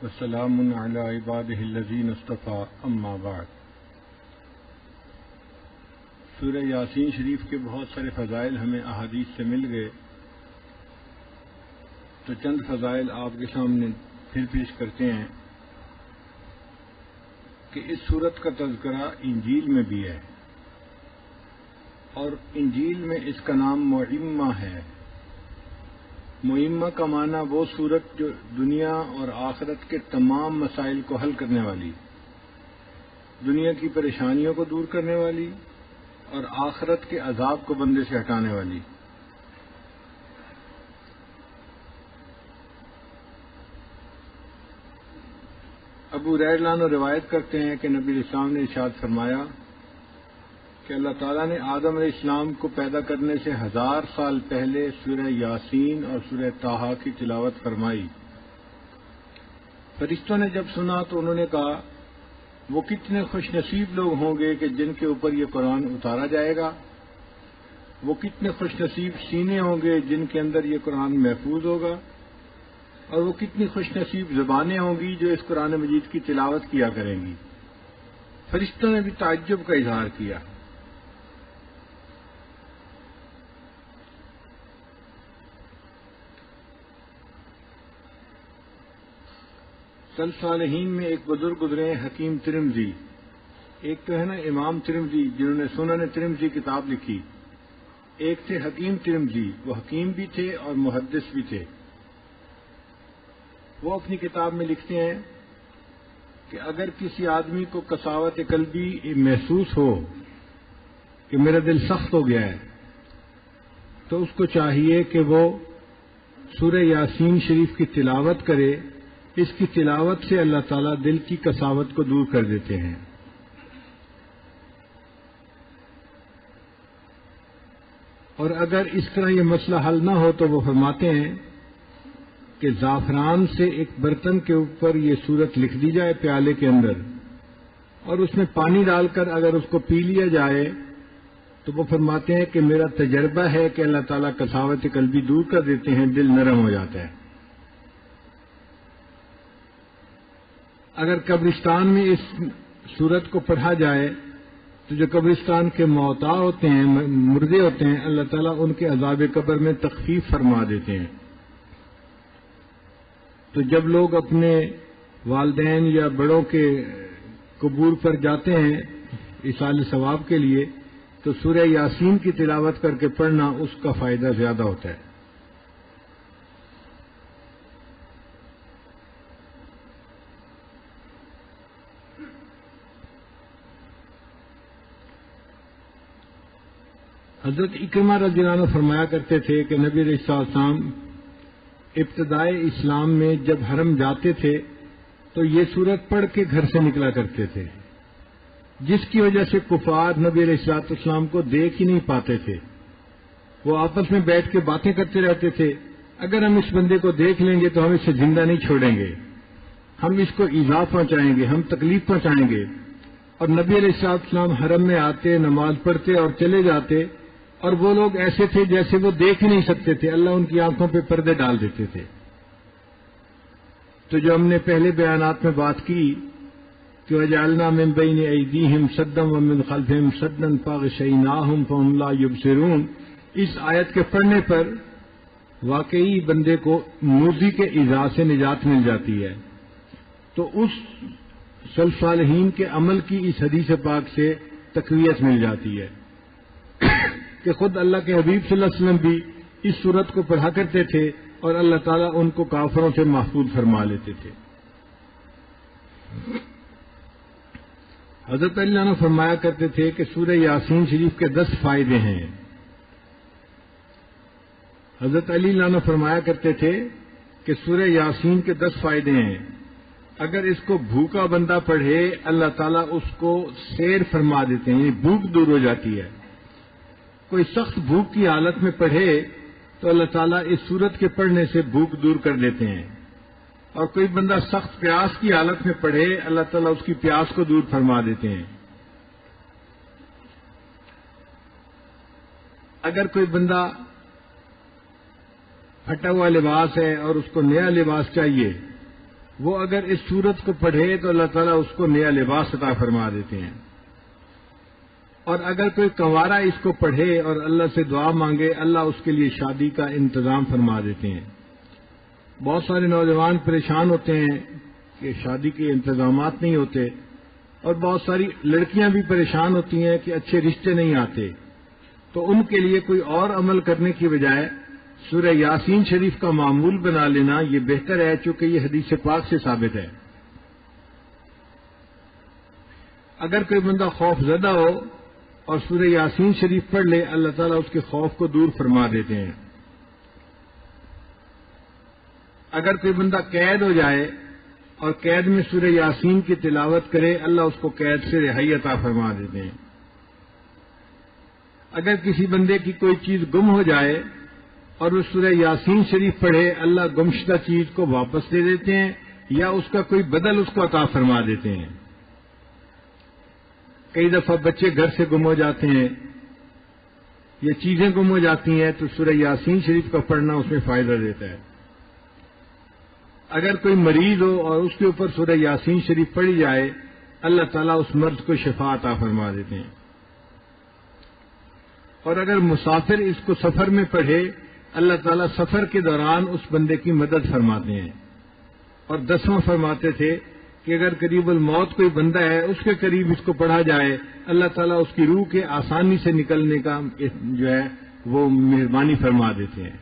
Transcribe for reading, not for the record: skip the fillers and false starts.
وسلام علی عبادہ الذین اصطفیٰ اما بعد۔ سورہ یاسین شریف کے بہت سارے فضائل ہمیں احادیث سے مل گئے، تو چند فضائل آپ کے سامنے پھر پیش کرتے ہیں کہ اس سورت کا تذکرہ انجیل میں بھی ہے، اور انجیل میں اس کا نام معمہ ہے۔ معمہ کا معنی وہ سورت جو دنیا اور آخرت کے تمام مسائل کو حل کرنے والی، دنیا کی پریشانیوں کو دور کرنے والی اور آخرت کے عذاب کو بندے سے ہٹانے والی۔ ابو ہریرہ عنہ روایت کرتے ہیں کہ نبی علیہ السلام نے ارشاد فرمایا کہ اللہ تعالیٰ نے آدم علیہ السلام کو پیدا کرنے سے 1000 سال پہلے سورہ یاسین اور سورہ طٰہٰ کی تلاوت فرمائی۔ فرشتوں نے جب سنا تو انہوں نے کہا وہ کتنے خوش نصیب لوگ ہوں گے کہ جن کے اوپر یہ قرآن اتارا جائے گا، وہ کتنے خوش نصیب سینے ہوں گے جن کے اندر یہ قرآن محفوظ ہوگا، اور وہ کتنی خوش نصیب زبانیں ہوں گی جو اس قرآن مجید کی تلاوت کیا کریں گی۔ فرشتوں نے بھی تعجب کا اظہار کیا۔ سلف صالحین میں ایک بزرگ گزرے ہیں حکیم ترمذی، ایک تو ہے نا امام ترمذی جنہوں نے سنن ترمذی کتاب لکھی، ایک تھے حکیم ترمذی، وہ حکیم بھی تھے اور محدث بھی تھے۔ وہ اپنی کتاب میں لکھتے ہیں کہ اگر کسی آدمی کو قساوت قلبی محسوس ہو کہ میرا دل سخت ہو گیا ہے، تو اس کو چاہیے کہ وہ سورہ یاسین شریف کی تلاوت کرے۔ اس کی تلاوت سے اللہ تعالیٰ دل کی قساوت کو دور کر دیتے ہیں۔ اور اگر اس طرح یہ مسئلہ حل نہ ہو تو وہ فرماتے ہیں کہ زعفران سے ایک برتن کے اوپر یہ سورت لکھ دی جائے پیالے کے اندر، اور اس میں پانی ڈال کر اگر اس کو پی لیا جائے تو وہ فرماتے ہیں کہ میرا تجربہ ہے کہ اللہ تعالیٰ قساوت قلبی دور کر دیتے ہیں، دل نرم ہو جاتا ہے۔ اگر قبرستان میں اس سورت کو پڑھا جائے تو جو قبرستان کے موتا ہوتے ہیں، مردے ہوتے ہیں، اللہ تعالیٰ ان کے عذاب قبر میں تخفیف فرما دیتے ہیں۔ تو جب لوگ اپنے والدین یا بڑوں کے قبور پر جاتے ہیں ایصال ثواب کے لیے، تو سورہ یاسین کی تلاوت کر کے پڑھنا اس کا فائدہ زیادہ ہوتا ہے۔ حضرت اکرمہ رضی اللہ عنہ فرمایا کرتے تھے کہ نبی علیہ السلام ابتدائے اسلام میں جب حرم جاتے تھے تو یہ سورت پڑھ کے گھر سے نکلا کرتے تھے، جس کی وجہ سے کفار نبی علیہ السلام کو دیکھ ہی نہیں پاتے تھے۔ وہ آپس میں بیٹھ کے باتیں کرتے رہتے تھے، اگر ہم اس بندے کو دیکھ لیں گے تو ہم اسے زندہ نہیں چھوڑیں گے، ہم اس کو ایذا پہنچائیں گے، ہم تکلیف پہنچائیں گے۔ اور نبی علیہ السلام حرم میں آتے، نماز پڑھتے اور چلے جاتے، اور وہ لوگ ایسے تھے جیسے وہ دیکھ ہی نہیں سکتے تھے، اللہ ان کی آنکھوں پہ پردے ڈال دیتے تھے۔ تو جو ہم نے پہلے بیانات میں بات کی کہ وَجَعَلْنَا مِن بَيْنِ أَيْدِيهِمْ سَدًّا وَمِن خَلْفِهِمْ سَدًّا فَأَغْشَيْنَاهُمْ فَهُمْ لَا يُبْصِرُونَ، اس آیت کے پڑھنے پر واقعی بندے کو موذی کے ایذا سے نجات مل جاتی ہے۔ تو اس سلف صالحین کے عمل کی اس حدیث پاک سے تقویت مل جاتی ہے کہ خود اللہ کے حبیب صلی اللہ علیہ وسلم بھی اس سورت کو پڑھا کرتے تھے اور اللہ تعالیٰ ان کو کافروں سے محفوظ فرما لیتے تھے۔ حضرت علی عنہ فرمایا کرتے تھے کہ سورہ یاسین شریف کے 10 فائدے ہیں۔ حضرت علی عنہ فرمایا کرتے تھے کہ سورہ یاسین کے 10 فائدے ہیں، اگر اس کو بھوکا بندہ پڑھے اللہ تعالیٰ اس کو سیر فرما دیتے ہیں، یعنی بھوک دور ہو جاتی ہے۔ کوئی سخت بھوک کی حالت میں پڑھے تو اللہ تعالیٰ اس سورت کے پڑھنے سے بھوک دور کر دیتے ہیں، اور کوئی بندہ سخت پیاس کی حالت میں پڑھے اللہ تعالیٰ اس کی پیاس کو دور فرما دیتے ہیں۔ اگر کوئی بندہ پھٹا ہوا لباس ہے اور اس کو نیا لباس چاہیے وہ اگر اس سورت کو پڑھے تو اللہ تعالیٰ اس کو نیا لباس عطا فرما دیتے ہیں، اور اگر کوئی کنوارا اس کو پڑھے اور اللہ سے دعا مانگے اللہ اس کے لیے شادی کا انتظام فرما دیتے ہیں۔ بہت سارے نوجوان پریشان ہوتے ہیں کہ شادی کے انتظامات نہیں ہوتے، اور بہت ساری لڑکیاں بھی پریشان ہوتی ہیں کہ اچھے رشتے نہیں آتے، تو ان کے لیے کوئی اور عمل کرنے کی بجائے سورہ یاسین شریف کا معمول بنا لینا یہ بہتر ہے، چونکہ یہ حدیث پاک سے ثابت ہے۔ اگر کوئی بندہ خوف زدہ ہو اور سورہ یاسین شریف پڑھ لے اللہ تعالیٰ اس کے خوف کو دور فرما دیتے ہیں۔ اگر کوئی بندہ قید ہو جائے اور قید میں سورہ یاسین کی تلاوت کرے اللہ اس کو قید سے رہائی عطا فرما دیتے ہیں۔ اگر کسی بندے کی کوئی چیز گم ہو جائے اور وہ سورہ یاسین شریف پڑھے اللہ گمشدہ چیز کو واپس دے دیتے ہیں یا اس کا کوئی بدل اس کو عطا فرما دیتے ہیں۔ کئی دفعہ بچے گھر سے گم ہو جاتے ہیں یا چیزیں گم ہو جاتی ہیں تو سورہ یاسین شریف کا پڑھنا اس میں فائدہ دیتا ہے۔ اگر کوئی مریض ہو اور اس کے اوپر سورہ یاسین شریف پڑھی جائے اللہ تعالیٰ اس مرض کو شفا عطا فرما دیتے ہیں۔ اور اگر مسافر اس کو سفر میں پڑھے اللہ تعالیٰ سفر کے دوران اس بندے کی مدد فرماتے ہیں۔ اور 10واں فرماتے تھے کہ اگر قریب الموت کوئی بندہ ہے اس کے قریب اس کو پڑھا جائے اللہ تعالیٰ اس کی روح کے آسانی سے نکلنے کا جو ہے وہ مہربانی فرما دیتے ہیں۔